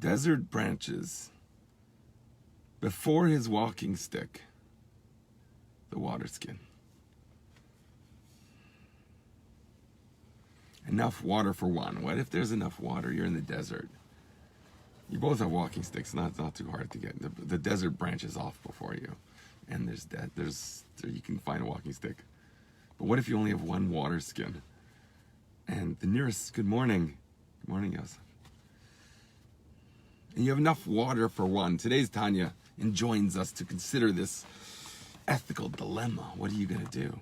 desert branches. Before his walking stick, the water skin. Enough water for one. What if there's enough water? You're in the desert. You both have walking sticks. Not too hard to get. The desert branches off before you, and you can find a walking stick. But what if you only have one water skin? And the nearest, good morning, Yosef. And you have enough water for one. Today's Tanya enjoins us to consider this ethical dilemma. What are you going to do?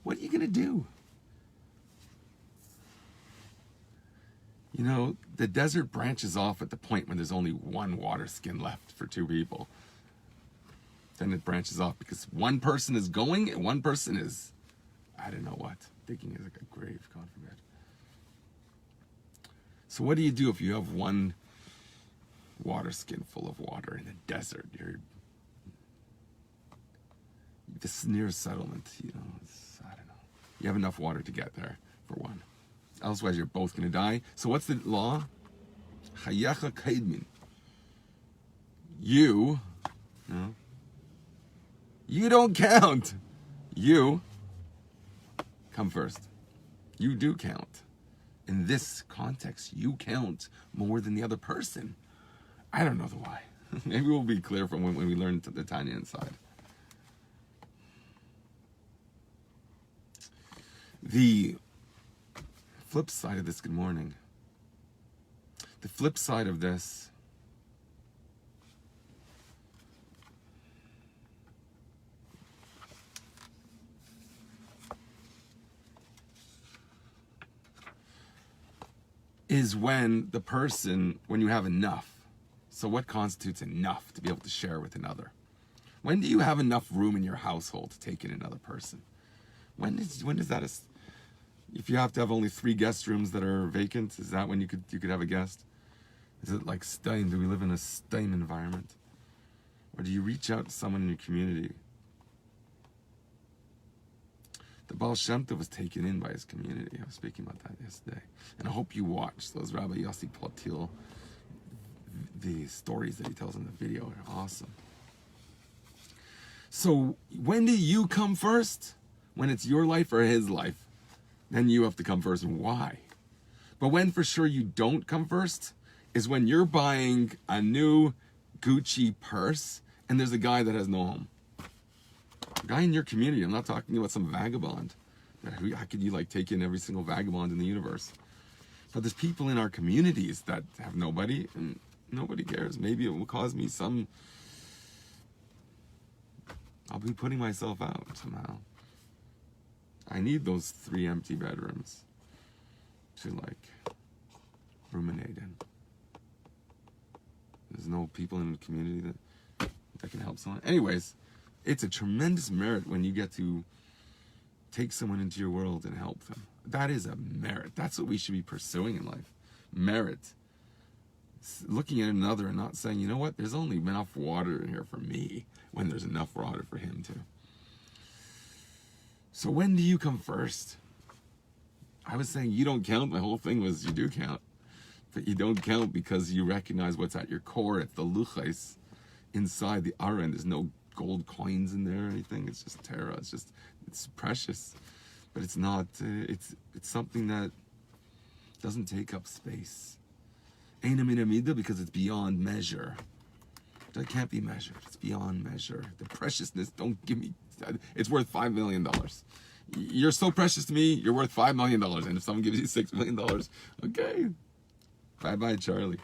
What are you going to do? You know, the desert branches off at the point when there's only one water skin left for two people. Then it branches off because one person is going and one person is, I don't know what, digging is like a grave, God forbid. So what do you do if you have one water skin full of water in a desert? This nearest settlement, you know, I don't know. You have enough water to get there for one. Otherwise, you're both going to die. So what's the law? Hayecha kaidmin. You don't count. You come first. You do count. In this context, you count more than the other person. I don't know the why. Maybe we'll be clear from when we learn the Tanya inside. The flip side of this, good morning. The flip side of this is when you have enough. So what constitutes enough to be able to share with another? When do you have enough room in your household to take in another person? When does that, if you have to have only 3 guest rooms that are vacant, is that when you could have a guest? Is it like Stein? Do we live in a Stein environment? Or do you reach out to someone in your community? The Baal Shem Tov was taken in by his community. I was speaking about that yesterday. And I hope you watch those Rabbi Yossi Platil, the stories that he tells in the video are awesome. So when do you come first? When it's your life or his life? Then you have to come first. And why? But when for sure you don't come first is when you're buying a new Gucci purse and there's a guy that has no home. A guy in your community. I'm not talking about some vagabond. How could you take in every single vagabond in the universe? But there's people in our communities that have nobody and nobody cares. Maybe it will cause me I'll be putting myself out somehow. I need those 3 empty bedrooms to ruminate in. There's no people in the community that can help someone. Anyways, it's a tremendous merit when you get to take someone into your world and help them. That is a merit. That's what we should be pursuing in life. Merit. Looking at another and not saying, you know what, there's only enough water in here for me when there's enough water for him too. So when do you come first? I was saying you don't count. My whole thing was you do count. But you don't count because you recognize what's at your core. It's the luchais inside the aron. There's no gold coins in there or anything. It's just Terra. It's precious. But it's not, it's something that doesn't take up space. Eina min amida because it's beyond measure. That can't be measured. It's beyond measure. The preciousness, don't give me, it's worth $5 million. You're so precious to me, you're worth $5 million. And if someone gives you $6 million, okay. Bye-bye, Charlie.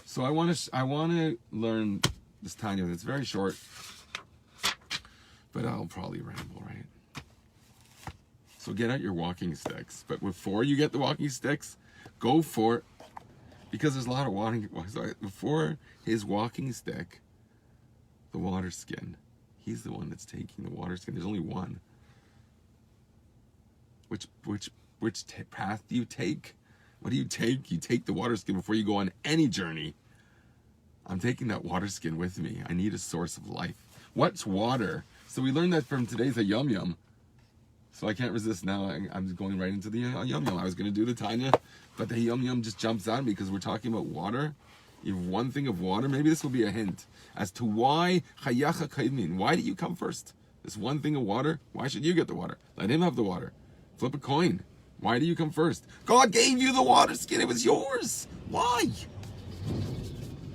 So I want to learn this Tanya. It's very short, but I'll probably ramble, right? So get out your walking sticks. But before you get the walking sticks, go for, because there's a lot of walking, before his walking stick, the water skin, he's the one that's taking the water skin. There's only one. Which path do you take? What do you take? You take the water skin before you go on any journey. I'm taking that water skin with me. I need a source of life. What's water? So we learned that from today's a yum yum. So I can't resist now. I'm going right into the yum yum. I was going to do the Tanya, but the yum yum just jumps out at me because we're talking about water. You have one thing of water. Maybe this will be a hint as to why chayacha kaidmin. Why did you come first? This one thing of water. Why should you get the water? Let him have the water. Flip a coin. Why do you come first? God gave you the water skin. It was yours. Why?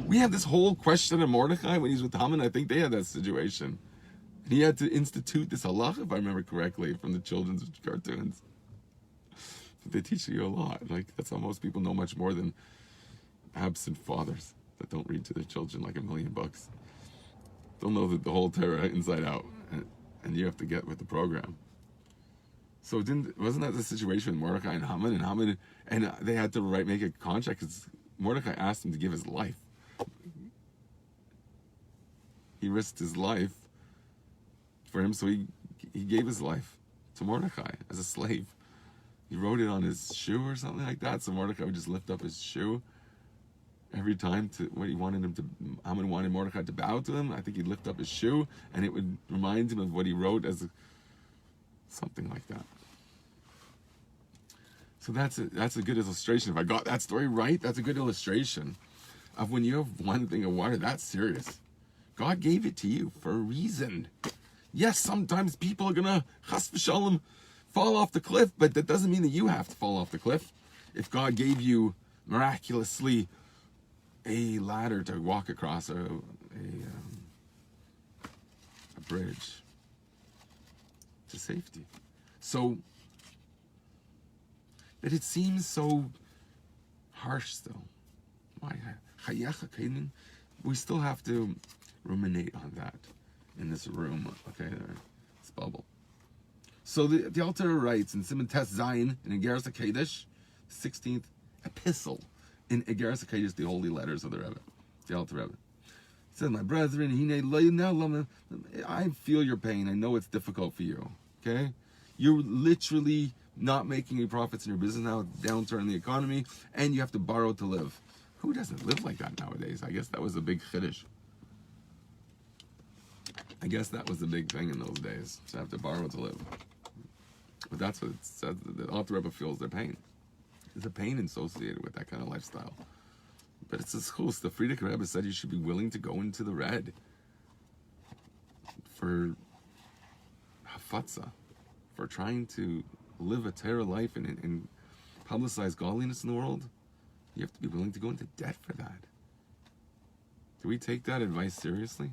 We have this whole question of Mordechai when he's with Haman. I think they had that situation. And he had to institute this halach, if I remember correctly, from the children's cartoons. They teach you a lot. Like, that's how most people know much more than absent fathers that don't read to their children like a million books. They'll know that the whole Torah inside out, and you have to get with the program. So wasn't that the situation with Mordechai and Haman? And they had to make a contract because Mordechai asked him to give his life. He risked his life for him, so he gave his life to Mordechai as a slave. He wrote it on his shoe or something like that, so Mordechai would just lift up his shoe every time to what he wanted him to. Haman wanted Mordechai to bow to him. I think he'd lift up his shoe, and it would remind him of what he wrote as something like that. So that's a good illustration. If I got that story right, that's a good illustration of when you have one thing of water. That's serious. God gave it to you for a reason. Yes, sometimes people are gonna chas v'shalom fall off the cliff, but that doesn't mean that you have to fall off the cliff. If God gave you miraculously a ladder to walk across a bridge to safety. So, but it seems so harsh still. Why? We still have to ruminate on that in this room, okay, this bubble. So the Alter writes in Siman Tes Zayin in Igeres HaKodesh, 16th epistle in Igeres HaKodesh, the holy letters of the Rebbe, the Alter Rebbe. He says, my brethren, I feel your pain. I know it's difficult for you, okay? You're literally not making any profits in your business now, downturn in the economy, and you have to borrow to live. Who doesn't live like that nowadays? I guess that was a big chiddush. I guess that was the big thing in those days, to have to borrow to live. But that's what it says. The Alter Rebbe feels their pain. There's a pain associated with that kind of lifestyle. But it's a schus. The Frierdiker Rebbe said you should be willing to go into the red for hafatza, for trying to live a Torah life and publicize godliness in the world. You have to be willing to go into debt for that. Do we take that advice seriously?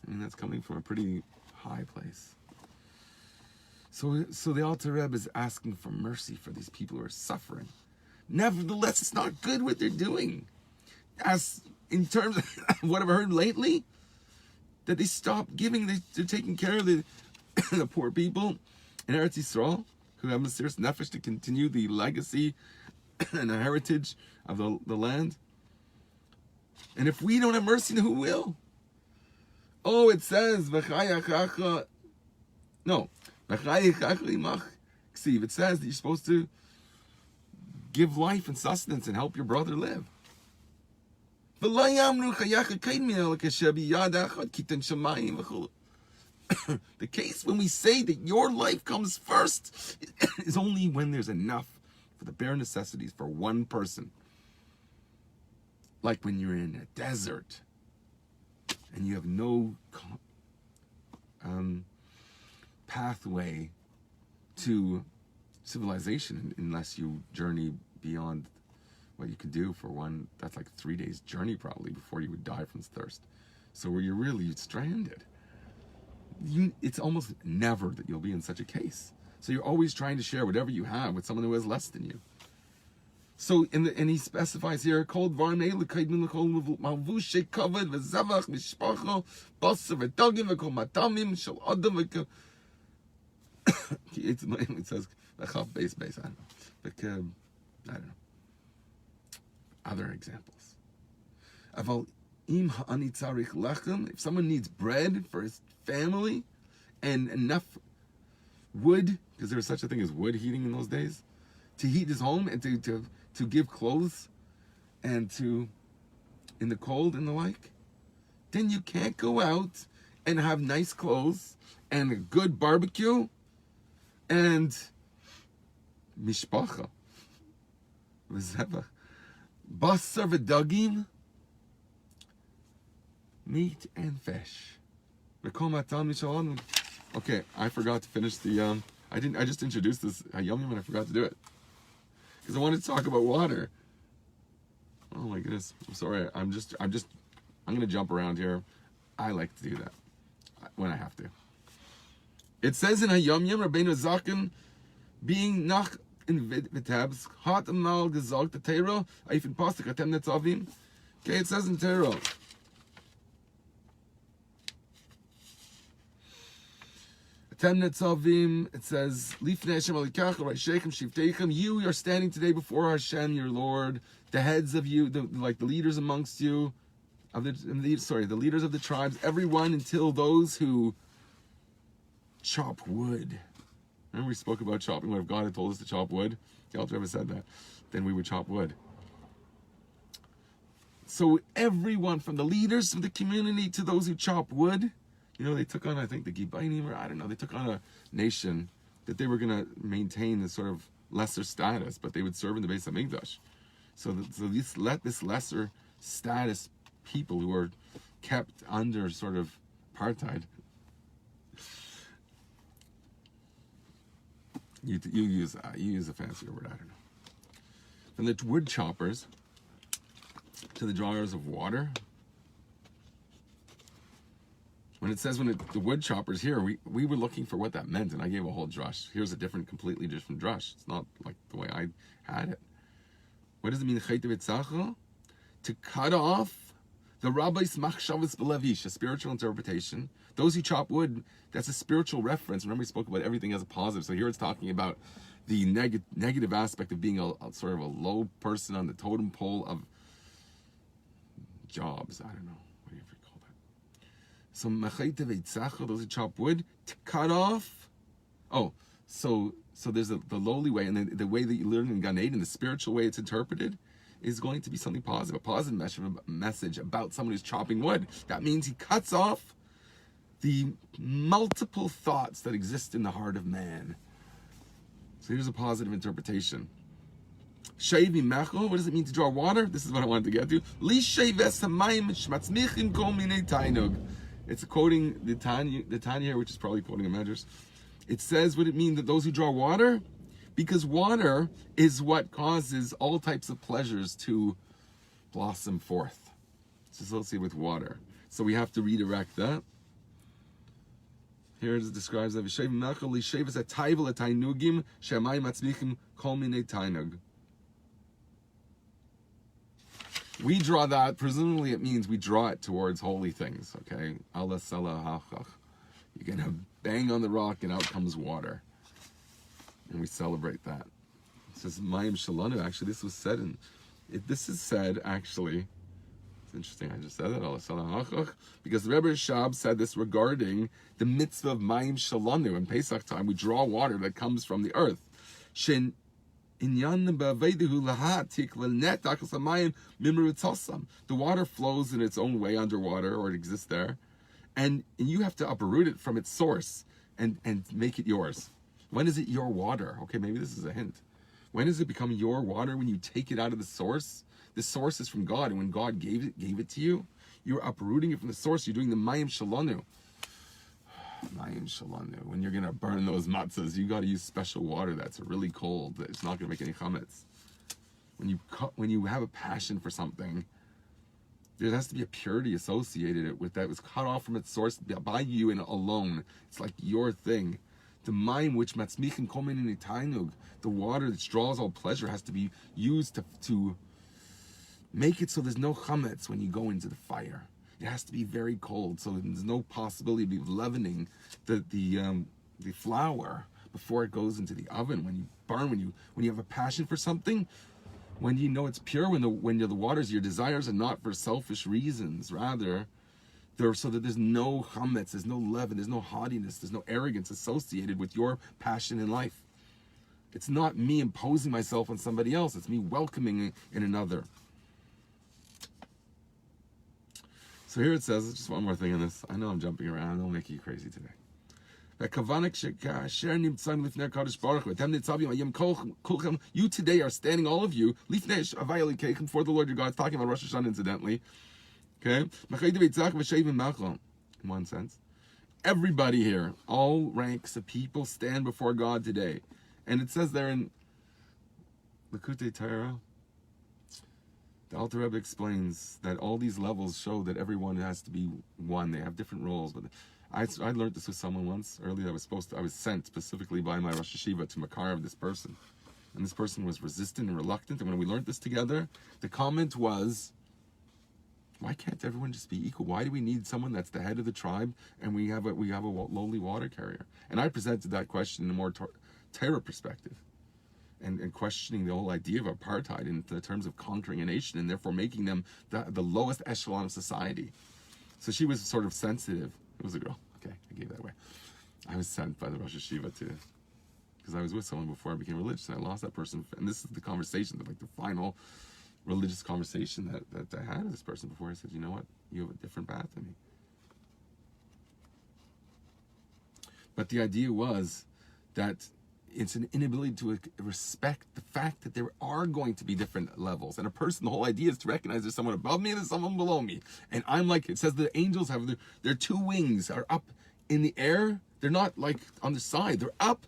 I mean, that's coming from a pretty high place. So the Alter Rebbe is asking for mercy for these people who are suffering. Nevertheless, it's not good what they're doing. As in terms of what I've heard lately, that they stop giving, they're taking care of the poor people in Eretz Yisrael who have a serious nefesh to continue the legacy and the heritage of the land. And if we don't have mercy, then who will? Oh, it says, it says that you're supposed to give life and sustenance and help your brother live. The case when we say that your life comes first is only when there's enough for the bare necessities for one person. Like when you're in a desert and you have no pathway to civilization unless you journey beyond what you could do for one. That's like 3 days journey probably before you would die from thirst. So where you're really stranded. It's almost never that you'll be in such a case. So you're always trying to share whatever you have with someone who has less than you. So and he specifies here, "Kol dvarim elu kaidmin l'kol malvushe kavod v'zavach mishpacha basar v'dagim v'kol matamim shel adam v'kol." It says v'chav base. I don't know. I don't know. Other examples. Aval im ha'ani tzarich lechem. If someone needs bread for his family and enough wood, because there was such a thing as wood heating in those days, to heat his home and to give clothes and to in the cold and the like, then you can't go out and have nice clothes and a good barbecue and mishpacha, v'zevach, basar v'dagim, meat and fish. Okay, I forgot to finish the I just introduced this Hayom and I forgot to do it because I wanted to talk about water. Oh my goodness, I'm sorry. I'm gonna jump around here. I like to do that when I have to. It says in Hayom Yom Rabbeinu Zaken being nach in Vitabs hat amal gesagt the Torah Eifin Pasuk Atem Netzavim. Okay, it says in Torah. It says, you are standing today before Hashem, your Lord, the heads of you, the leaders amongst you, the leaders of the tribes, everyone until those who chop wood. Remember we spoke about chopping, what if God had told us to chop wood? The Alter ever said that. Then we would chop wood. So everyone, from the leaders of the community to those who chop wood, they took on, I think, the Gibayim, or I don't know, they took on a nation that they were going to maintain this sort of lesser status, but they would serve in the Beis HaMikdash. So this lesser status people who are kept under sort of apartheid. You use a fancier word, I don't know. From the wood choppers to the drawers of water. When it says the wood choppers here, we were looking for what that meant, and I gave a whole drush. Here's a completely different drush. It's not like the way I had it. What does it mean? To cut off the Rabbi's machshavas b'levish, a spiritual interpretation. Those who chop wood, that's a spiritual reference. Remember we spoke about everything as a positive. So here it's talking about the negative aspect of being a sort of a low person on the totem pole of jobs. I don't know. So those who chop wood, to cut off. Oh, so there's the lowly way, and then the way that you learn in Gan Eden, the spiritual way it's interpreted, is going to be something positive, a positive message about someone who's chopping wood. That means he cuts off the multiple thoughts that exist in the heart of man. So here's a positive interpretation. Sheivi mecho, what does it mean to draw water? This is what I wanted to get to. Li sheives hamayim shmatzmichim kol minei tainug. It's quoting the Tanya here, which is probably quoting a Medrash. It says what it means that those who draw water, because water is what causes all types of pleasures to blossom forth. It's associated with water. So we have to redirect that. Here it describes that we draw that, presumably it means we draw it towards holy things, okay? Allah salah hachach. You're going to bang on the rock and out comes water. And we celebrate that. It says, Mayim Shalanu, actually, this was said this is said, actually, it's interesting, I just said that, Allah salah hachach, because the Rebbe Shab said this regarding the mitzvah of Mayim Shalanu. In Pesach time, we draw water that comes from the earth. The water flows in its own way underwater, or it exists there, and you have to uproot it from its source and make it yours. When is it your water? Okay, maybe this is a hint. When does it become your water? When you take it out of the source. The source is from God, and when God gave it to you, you're uprooting it from the source. You're doing the Mayim Shalanu. Mayim Shalanu. When you're gonna burn those matzahs, you got to use special water that's really cold. It's not gonna make any chametz. When you have a passion for something, there has to be a purity associated with that. It was cut off from its source by you and alone. It's like your thing. The mayim which matzmichin komen in tainug, the water that draws all pleasure, has to be used to make it so there's no chametz when you go into the fire. It has to be very cold, so there's no possibility of leavening the flour before it goes into the oven. When you burn, when you have a passion for something, when you know it's pure, when the waters, your desires are not for selfish reasons, rather they're so that there's no chametz, there's no leaven, there's no haughtiness, there's no arrogance associated with your passion in life. It's not me imposing myself on somebody else, it's me welcoming in another. So here it says, just one more thing on this. I know I'm jumping around. I'll make you crazy today. You today are standing, all of you, before the Lord your God. It's talking about Rosh Hashanah, incidentally. Okay? In one sense. Everybody here, all ranks of people stand before God today. And it says there in Likutei Torah, the Alter Rebbe explains that all these levels show that everyone has to be one. They have different roles. But I learned this with someone once earlier. I was sent specifically by my Rosh Hashiva to Makar of this person. And this person was resistant and reluctant. And when we learned this together, the comment was, why can't everyone just be equal? Why do we need someone that's the head of the tribe and we have a lowly water carrier? And I presented that question in a more Torah perspective. And questioning the whole idea of apartheid in the terms of conquering a nation and therefore making them the lowest echelon of society. So she was sort of sensitive. It was a girl. Okay, I gave that away. I was sent by the Rosh Hashiva because I was with someone before I became religious, and I lost that person. And this is the conversation, like the final religious conversation that I had with this person before. I said, you know what? You have a different path than me. But the idea was that it's an inability to respect the fact that there are going to be different levels. And a person, the whole idea is to recognize there's someone above me and there's someone below me. And I'm like, it says the angels have their two wings are up in the air. They're not like on the side, they're up.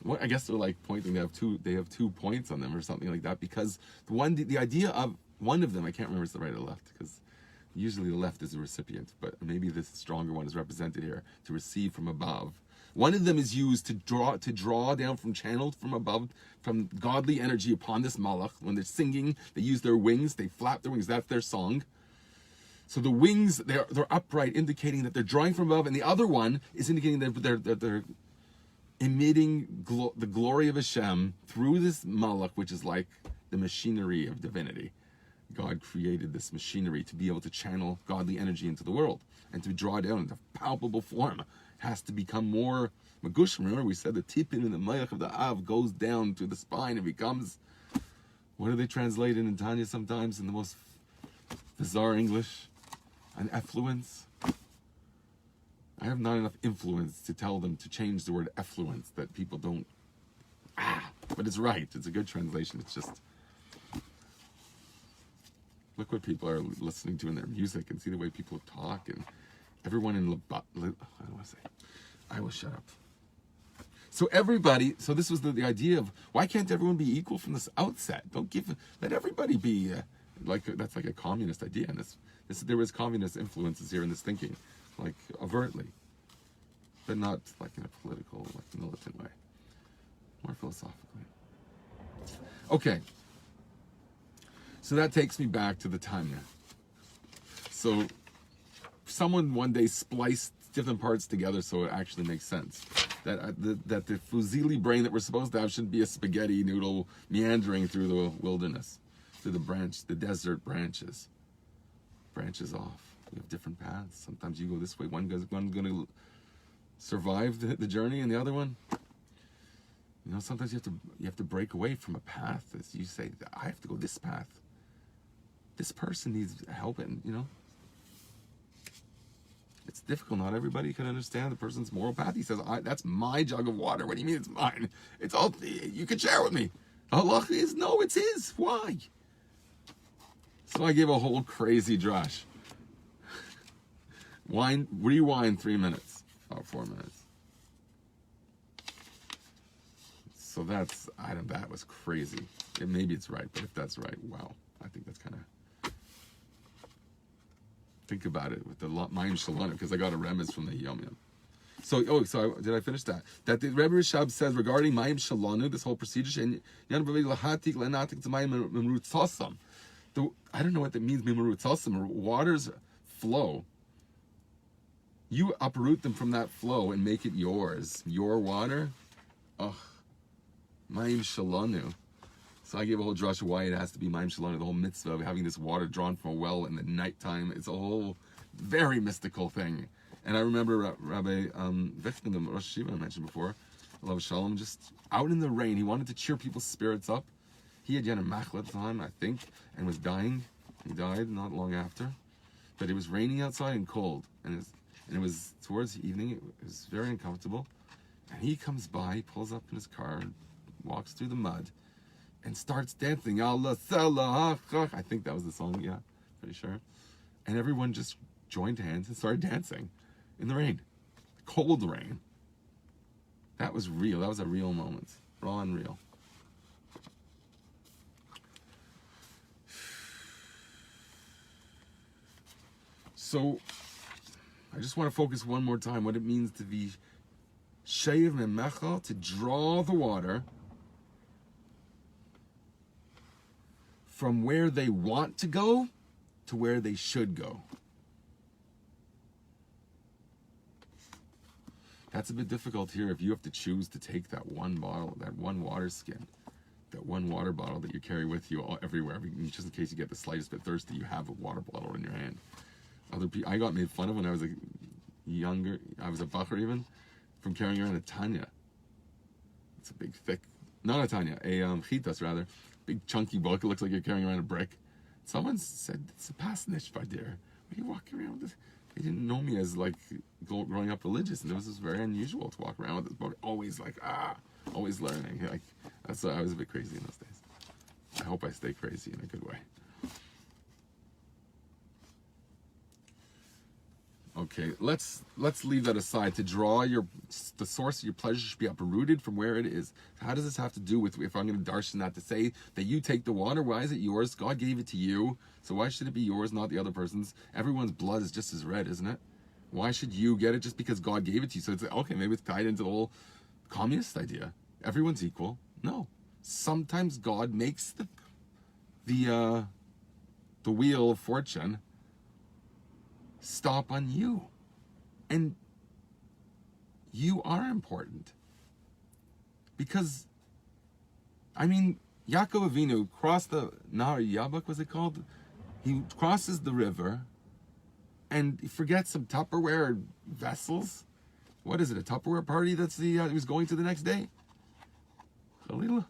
What, I guess they're like pointing, they have 2 points on them or something like that, because the idea of one of them, I can't remember if it's the right or left, because usually the left is the recipient, but maybe this stronger one is represented here, to receive from above. One of them is used to draw down from channeled from above, from godly energy upon this malach. When they're singing, they use their wings, they flap their wings, that's their song. So the wings, they're upright, indicating that they're drawing from above, and the other one is indicating that they're emitting the glory of Hashem through this malach, which is like the machinery of divinity. God created this machinery to be able to channel godly energy into the world and to draw down into palpable form. Has to become more magush. Remember, we said the tipin in the mayach of the av goes down to the spine and becomes, what do they translate in Tanya sometimes in the most bizarre English? An effluence. I have not enough influence to tell them to change the word effluence, that people don't. But it's right. It's a good translation. It's just, look what people are listening to in their music and see the way people talk, and everyone in I don't want to say. I will shut up. So everybody. So this was the idea of, why can't everyone be equal from this outset? Let everybody be that's like a communist idea. And there was communist influences here in this thinking, like overtly, but not like in a political, like militant way. More philosophically. Okay. So that takes me back to the Tanya. So someone one day spliced different parts together so it actually makes sense. That the Fuzili brain that we're supposed to have shouldn't be a spaghetti noodle meandering through the wilderness, through the desert branches off. We have different paths. Sometimes you go this way. One's going to survive the journey, and the other one, sometimes you have to break away from a path. As you say, I have to go this path. This person needs help, and it's difficult. Not everybody can understand the person's moral path. He says, that's my jug of water. What do you mean it's mine? It's all, you can share with me. Allah is, no, it's his. Why? So I gave a whole crazy drush. Rewind 3 minutes, about 4 minutes. So that was crazy. Maybe it's right, but if that's right, wow. I think that's kind of, think about it with the Mayim Shalana, because I got a remez from the Yom Yom. So did I finish that? That the Rebbe Rishab says regarding Mayim Shalana, this whole procedure, and I don't know what that means. Waters flow. You uproot them from that flow and make it yours. Your water. Mayim Shalanu. So I gave a whole drush why it has to be Mayim Shalanu, the whole mitzvah of having this water drawn from a well in the nighttime. It's a whole very mystical thing. And I remember Rabbi Vichman, the Rosh Hashiva I mentioned before, Alav Shalom, just out in the rain. He wanted to cheer people's spirits up. He had Yana Machla at the time, I think, and was dying. He died not long after. But it was raining outside and cold, and it was towards the evening. It was very uncomfortable. And he comes by, pulls up in his car, and walks through the mud, and starts dancing. Allah Salah. I think that was the song, yeah, pretty sure. And everyone just joined hands and started dancing in the rain. Cold rain. That was real. That was a real moment. Raw and real. So, I just want to focus one more time what it means to be Sheyev Memechal, to draw the water from where they want to go to where they should go. That's a bit difficult here if you have to choose to take that one bottle, that one water skin, that one water bottle that you carry with you everywhere, just in case you get the slightest bit thirsty, you have a water bottle in your hand. Other people, I got made fun of when I was I was a bacher even, from carrying around a Tanya. It's a big, thick, not a Tanya, a chitas rather, big chunky book. It looks like you're carrying around a brick. Someone said, it's a pasnish, by dear. What are you walking around with this? They didn't know me as like growing up religious, and it was just very unusual to walk around with this book. Always like, always learning. Like, I was a bit crazy in those days. I hope I stay crazy in a good way. Okay, let's leave that aside. To draw the source of your pleasure should be uprooted from where it is. How does this have to do with, if I'm going to darshan that, to say that you take the water? Why is it yours? God gave it to you, so why should it be yours, not the other person's? Everyone's blood is just as red, isn't it? Why should you get it just because God gave it to you? So it's like, okay, maybe it's tied into the whole communist idea. Everyone's equal. No, sometimes God makes the wheel of fortune stop on you, and you are important, because Yaakov Avinu crossed the Nahar Yabak, was it called? He crosses the river and he forgets some Tupperware vessels. What is it, a Tupperware party he was going to the next day? Chalila.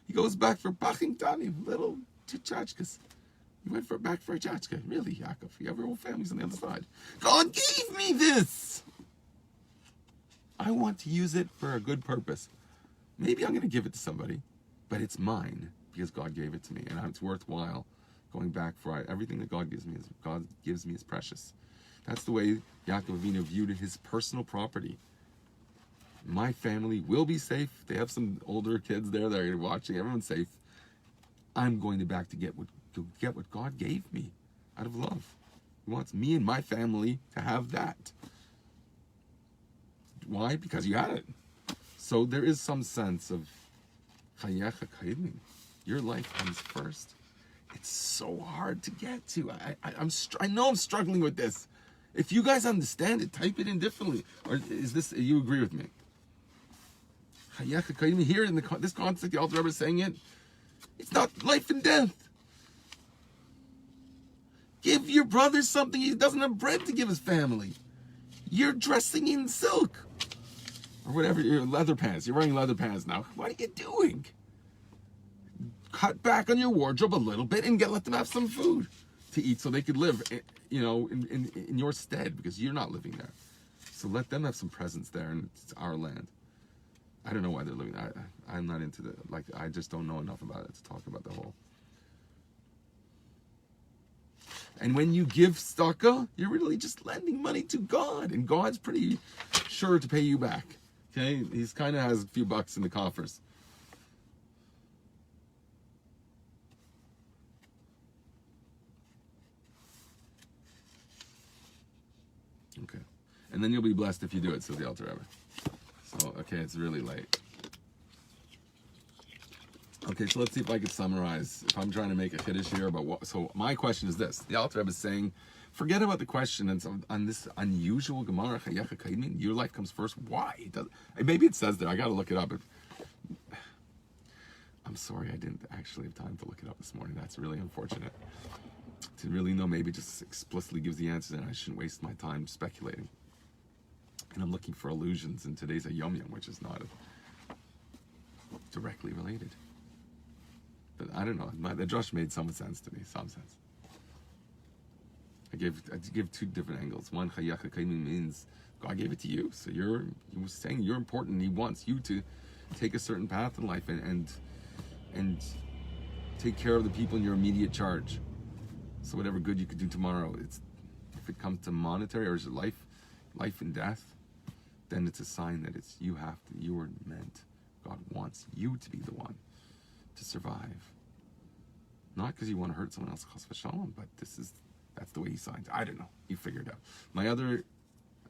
He goes back for Pachim Tanim, little chachkas. You went back for a chachka. Really, Yaakov? You have your whole family's on the other side. God gave me this! I want to use it for a good purpose. Maybe I'm going to give it to somebody, but it's mine because God gave it to me, and it's worthwhile going back for everything that God gives me is precious. That's the way Yaakov Avinu viewed his personal property. My family will be safe. They have some older kids there that are watching. Everyone's safe. I'm going back to get what God gave me out of love. He wants me and my family to have that. Why? Because you had it. So there is some sense of your life comes first. It's so hard to get to. I know I'm struggling with this. If you guys understand it, type it in differently. Or you agree with me? Here in this context, the Alter Rebbe is saying it. It's not life and death. Give your brother something. He doesn't have bread to give his family. You're dressing in silk. Or whatever, your leather pants. You're wearing leather pants now. What are you doing? Cut back on your wardrobe a little bit and let them have some food to eat so they could live, in your stead, because you're not living there. So let them have some presence there, and it's our land. I don't know why they're living there. I'm not into I just don't know enough about it to talk about the whole. And when you give tzedakah, you're really just lending money to God, and God's pretty sure to pay you back. Okay, he's kind of has a few bucks in the coffers. Okay, and then you'll be blessed if you do it, says the Alter Rebbe. So, okay, it's really late. Okay, so let's see if I can summarize. If I'm trying to make a chiddush here about what. So my question is this: the Alter Rebbe is saying, forget about the question on this unusual Gemara. Your life comes first. Why? Maybe it says there. I got to look it up. I'm sorry, I didn't actually have time to look it up this morning. That's really unfortunate. To really know, maybe just explicitly gives the answer, and I shouldn't waste my time speculating. And I'm looking for allusions in today's a Yom Yom, which is not directly related. But I don't know. The Josh made some sense to me, some sense. I give two different angles. One, Chayacha Kaimin means God gave it to you. So he was saying you're important. He wants you to take a certain path in life and take care of the people in your immediate charge. So whatever good you could do tomorrow, if it comes to monetary or is it life and death, then it's a sign that you were meant. God wants you to be the one to survive. Not because you want to hurt someone else, chas v'shalom, but that's the way he signed. I don't know. You figured it out. My other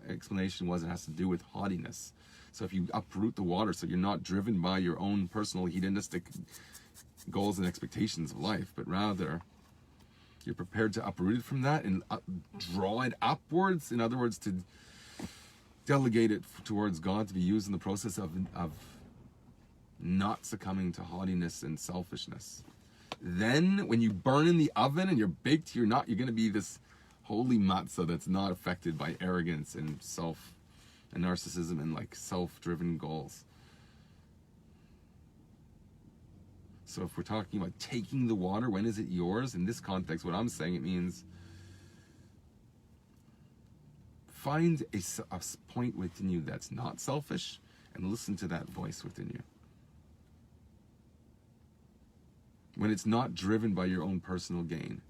explanation it has to do with haughtiness. So if you uproot the water, so you're not driven by your own personal hedonistic goals and expectations of life, but rather you're prepared to uproot it from that and draw it upwards. In other words, to delegate it towards God to be used in the process of not succumbing to haughtiness and selfishness. Then when you burn in the oven and you're baked, you're going to be this holy matzah that's not affected by arrogance and and narcissism and like self-driven goals. So if we're talking about taking the water, when is it yours? In this context, what I'm saying, it means find a point within you that's not selfish and listen to that voice within you. When it's not driven by your own personal gain.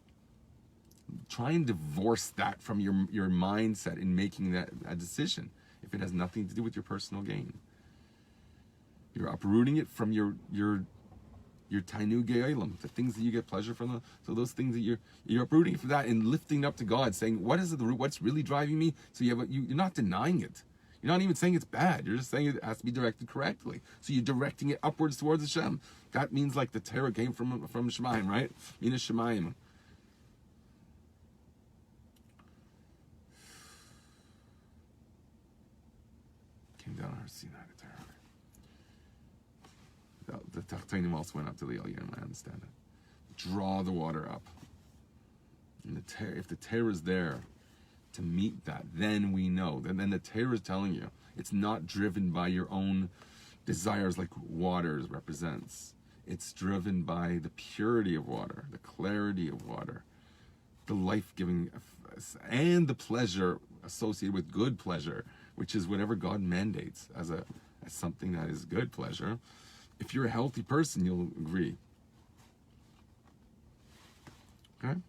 Try and divorce that from your mindset in making that a decision if it has nothing to do with your personal gain. You're uprooting it from your tainu ge'olam, the things that you get pleasure from. So those things that you're uprooting from that and lifting up to God, saying, what is the root? What's really driving me? So you're not denying it. You're not even saying it's bad. You're just saying it has to be directed correctly. So you're directing it upwards towards Hashem. That means like the Torah came from Shemaim, right? Mina Shemaim. Came down our Sinai Torah. The Tachtainim also went up to the Elyon, I understand it. Draw the water up. And if the Torah is there to meet that, then we know. Then the Torah is telling you it's not driven by your own desires like water represents. It's driven by the purity of water, the clarity of water, the life-giving, and the pleasure associated with good pleasure, which is whatever God mandates as something that is good pleasure. If you're a healthy person, you'll agree. Okay?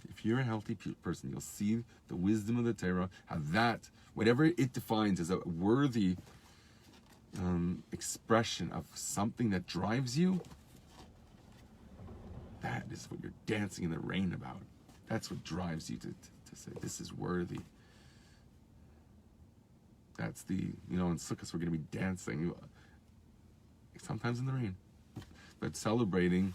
If you're a healthy person, you'll see the wisdom of the Torah, how that, whatever it defines as a worthy expression of something that drives you, that is what you're dancing in the rain about. That's what drives you to say, this is worthy. That's in Sukkot we're going to be dancing, sometimes in the rain, but celebrating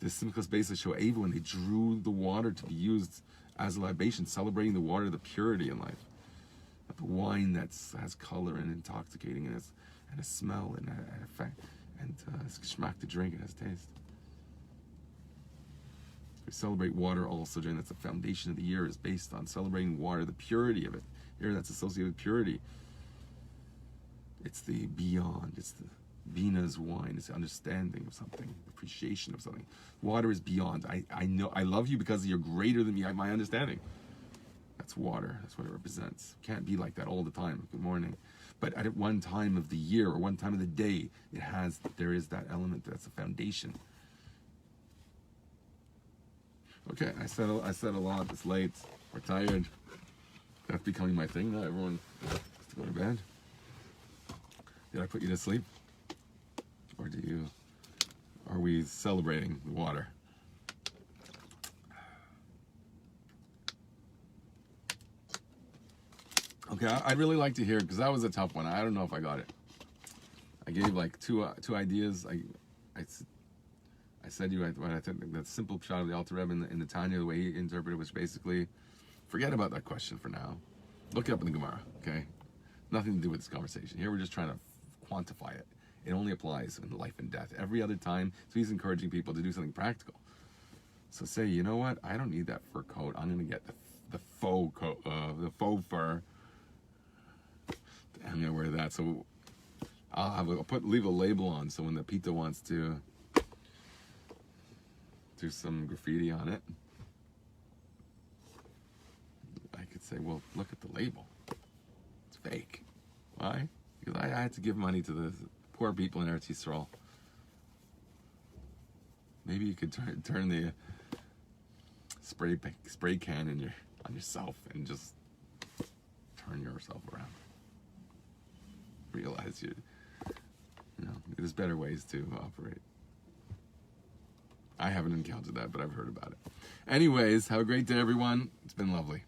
the Simchas Beis HaShoeva when they drew the water to be used as a libation, celebrating the water, the purity in life, the wine that has color and intoxicating and a smell and an effect and schmack to drink and has taste. We celebrate water also during that's the foundation of the year is based on celebrating water, the purity of it. Here that's associated with purity. It's the beyond. It's the Bina's wine. It's the understanding of something, appreciation of something. Water is beyond. I know I love you because you're greater than me. My understanding. That's water. That's what it represents. Can't be like that all the time. Good morning. But at one time of the year or one time of the day, there is that element that's the foundation. Okay, I said a lot. It's late. We're tired. That's becoming my thing now. Everyone has to go to bed. Did I put you to sleep? Or are we celebrating the water? Okay, I'd really like to hear, because that was a tough one. I don't know if I got it. I gave like two ideas. I said what I think that simple shot of the Alter Rebbe in the Tanya, the way he interpreted, was basically, forget about that question for now. Look it up in the Gemara, okay? Nothing to do with this conversation. Here we're just trying to quantify it. It only applies in life and death. Every other time, so he's encouraging people to do something practical. So say, you know what? I don't need that fur coat. I'm going to get the faux coat, the faux fur. I'm going to wear that. So leave a label on, so when the Pita wants to do some graffiti on it, say, well, look at the label. It's fake. Why? Because I had to give money to the poor people in Eretz Yisrael. Maybe you could turn the spray can on yourself and just turn yourself around. Realize there's better ways to operate. I haven't encountered that, but I've heard about it. Anyways, have a great day, everyone. It's been lovely.